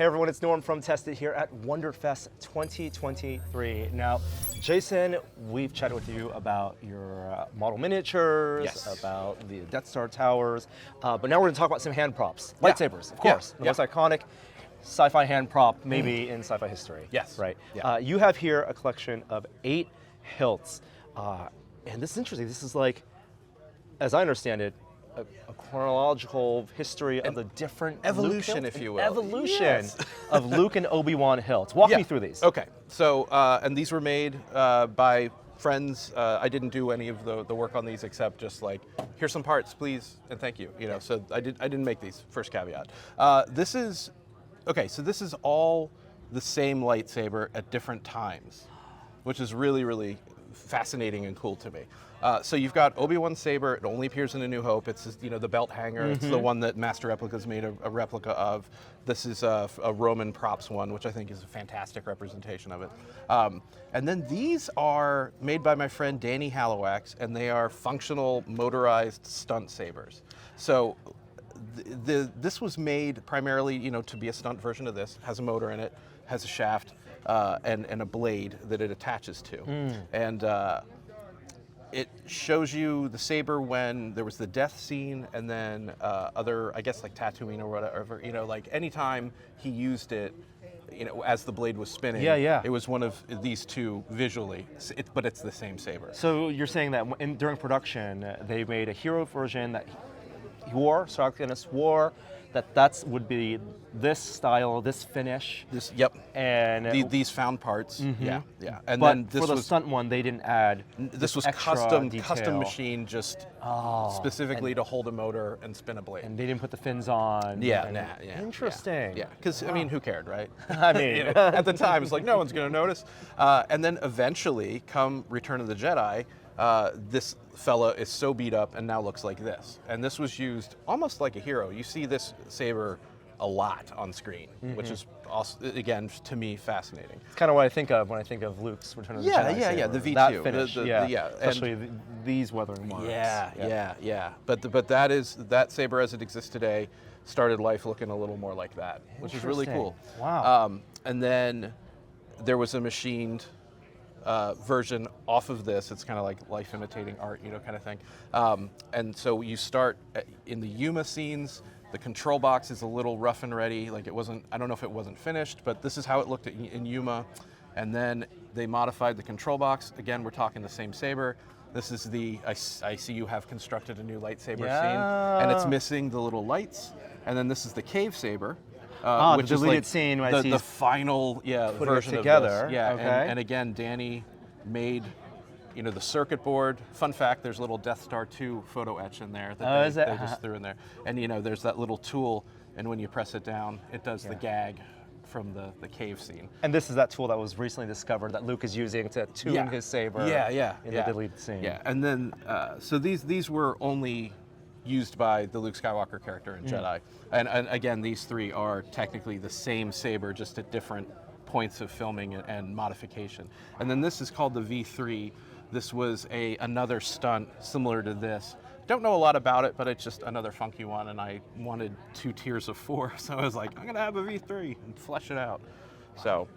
Hey everyone, it's Norm from Tested here at Wonderfest 2023. Now, Jason, we've chatted with you about your model miniatures, about the Death Star towers, but now we're going to talk about some hand props. Lightsabers, of course, the most iconic sci-fi hand prop maybe in sci-fi history. Yes. Right? Yeah. You have here a collection of 8 hilts, and this is interesting. This is like, as I understand it, a chronological history of the different evolution, if you will. Evolution of Luke and Obi-Wan hilts. Walk me through these. Okay, so, and these were made by friends. I didn't do any of the work on these except just like, here's some parts, please, and thank you. You know, so I didn't make these, first caveat. This is all the same lightsaber at different times, which is really, really fascinating and cool to me. So you've got Obi-Wan's saber. It only appears in A New Hope. It's the belt hanger. It's the one that Master Replicas made a replica of. This is a Roman props one, which I think is a fantastic representation of it. And then these are made by my friend Danny Halowax, and they are functional motorized stunt sabers. So this was made primarily, to be a stunt version of this. Has a motor in it, has a shaft, and a blade that it attaches to. And it shows you the saber when there was the death scene, and then other, I guess, like Tatooine or whatever. Like anytime he used it, as the blade was spinning. It was one of these two visually, but it's the same saber. So you're saying that during production, they made a hero version that he wore, Sarkis wore, that would be this style, this finish. And these found parts. Yeah. And but then this for the was stunt one, they didn't add. This was extra custom detail. machine, just specifically to hold a motor and spin a blade. And they didn't put the fins on. Interesting. Yeah, because I mean, who cared, right? I mean, at the time, it's like no one's going to notice. And then eventually, come Return of the Jedi, this fella is so beat up and now looks like this. And this was used almost like a hero. You see this saber a lot on screen, which is also, again, to me, fascinating. It's kind of what I think of when I think of Luke's Return of the Jedi. Yeah, the V2. That finish, especially and these weathering marks. Yeah. But that saber as it exists today started life looking a little more like that, which is really cool. Wow. And then there was a machined version off of this. It's kind of like life imitating art, kind of thing. And so you start in the Yuma scenes. The control box is a little rough and ready. Like I don't know if it wasn't finished, but this is how it looked in Yuma. And then they modified the control box. Again, we're talking the same saber. This is I see you have constructed a new lightsaber scene, and it's missing the little lights. And then this is the cave saber. Which the is deleted like scene, the final version together. of this. Okay. And again, Danny made the circuit board. Fun fact: there's a little Death Star 2 photo etch in there that they just threw in there. And there's that little tool, and when you press it down, it does the gag from the cave scene. And this is that tool that was recently discovered that Luke is using to tune his saber. In the deleted scene. Yeah, and then so these were only used by the Luke Skywalker character in Jedi. And again, these three are technically the same saber, just at different points of filming and modification. And then this is called the V3. This was another stunt similar to this. Don't know a lot about it, but it's just another funky one, and I wanted 2 tiers of 4, so I was like, I'm gonna have a V3 and flesh it out. So,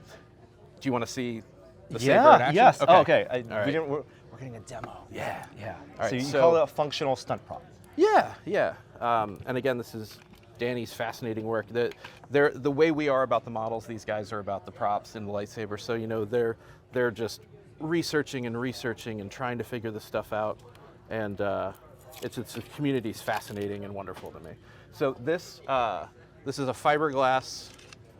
do you want to see the saber in action? Yes. Okay. Okay. All right. We're getting a demo. Yeah. All right, so you call it a functional stunt prop. Yeah. And again, this is Danny's fascinating work. The way we are about the models, these guys are about the props and the lightsaber. So they're just researching and trying to figure this stuff out. And the community's fascinating and wonderful to me. So this is a fiberglass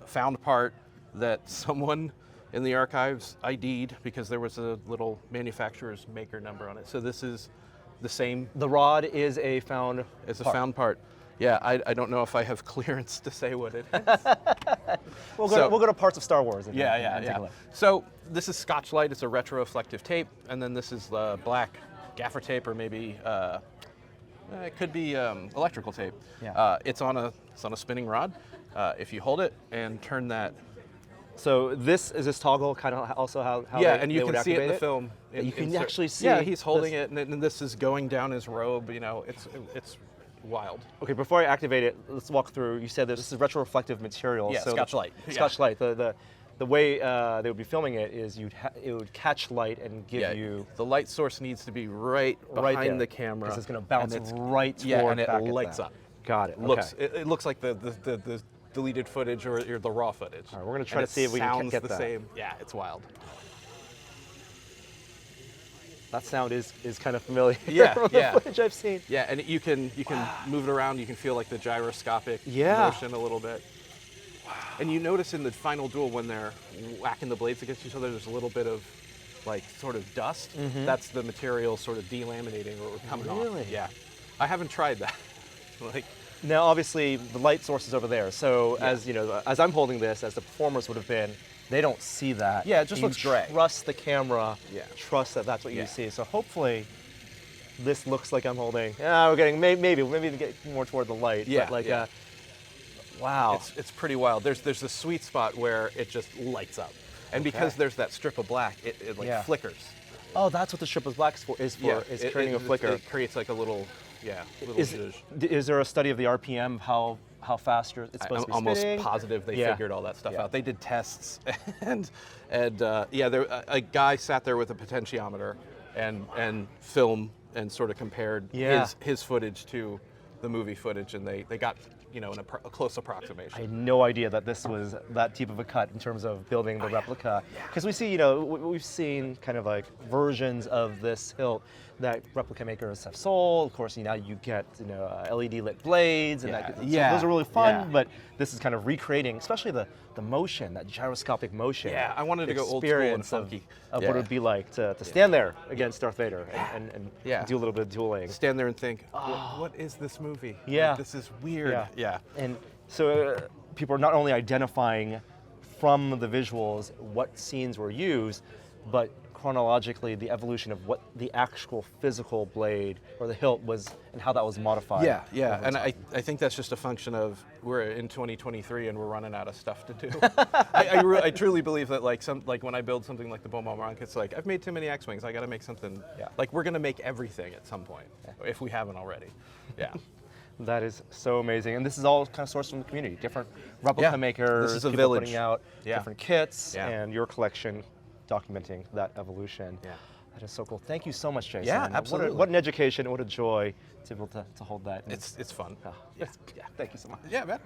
found part that someone in the archives ID'd because there was a little manufacturer's maker number on it. So this is the same. The rod is a found found part. Yeah, I don't know if I have clearance to say what it is. We'll go to parts of Star Wars. Take a look. So this is Scotch-Lite. It's a retroreflective tape, and then this is the black gaffer tape, or maybe it could be electrical tape. It's on a spinning rod. If you hold it and turn that. So this is this toggle kind of also how and you can see it in the film. You can actually see. Yeah, he's holding it, and this is going down his robe. It's wild. Okay, before I activate it, let's walk through. You said this is retroreflective material. Yeah, Scotch light. Scotch light. The way they would be filming it is it would catch light and give you the light source needs to be right behind the camera because it's going to bounce right toward and it back at lights that. up. Got it. It looks like the deleted footage or the raw footage. All right, we're going to try to see if we can get the that. same. Yeah, it's wild. That sound is kind of familiar Yeah, from the footage I've seen. Yeah, and you can move it around. You can feel like the gyroscopic motion a little bit. And you notice in the final duel when they're whacking the blades against each other, there's a little bit of like sort of dust. That's the material sort of delaminating or coming off. Really? Yeah. I haven't tried that. Like now, obviously, the light source is over there. So as you know, as I'm holding this, as the performers would have been, they don't see that. Yeah, it just looks gray. Trust the camera. Yeah. Trust that that's what you see. So hopefully, this looks like I'm holding. We're getting maybe get more toward the light. Yeah. But like, wow. It's pretty wild. There's this sweet spot where it just lights up, and because there's that strip of black, it like flickers. Oh, that's what the strip of black is creating a flicker. It creates like a little, zhuzh. Is there a study of the RPM of how fast it's supposed to be almost spinning? positive they figured all that stuff out. They did tests, and a guy sat there with a potentiometer and film and sort of compared his footage to the movie footage, and they got a close approximation. I had no idea that this was that deep of a cut in terms of building the replica. Because we see, we've seen kind of like versions of this hilt that replica makers have sold. Of course, now you get LED lit blades, and so those are really fun. But this is kind of recreating, especially the motion, that gyroscopic motion. Yeah, I wanted to go old school and funky. Of what it would be like to stand there against Darth Vader and do a little bit of dueling. Stand there and think, what is this movie? Yeah. Like, this is weird. Yeah. And so people are not only identifying from the visuals what scenes were used, but chronologically the evolution of what the actual physical blade or the hilt was and how that was modified. Yeah. And I think that's just a function of we're in 2023 and we're running out of stuff to do. I truly believe that like when I build something like the Boomerang, it's like I've made too many X-Wings. I got to make something. Like we're going to make everything at some point if we haven't already. Yeah. That is so amazing. And this is all kind of sourced from the community. Different replica makers, this is a people village. putting out different kits, and your collection documenting that evolution. Yeah. That is so cool. Thank you so much, Jason. Yeah, absolutely. What an education, what a joy to be able to hold that. It's fun. Yeah, thank you so much. Yeah, man.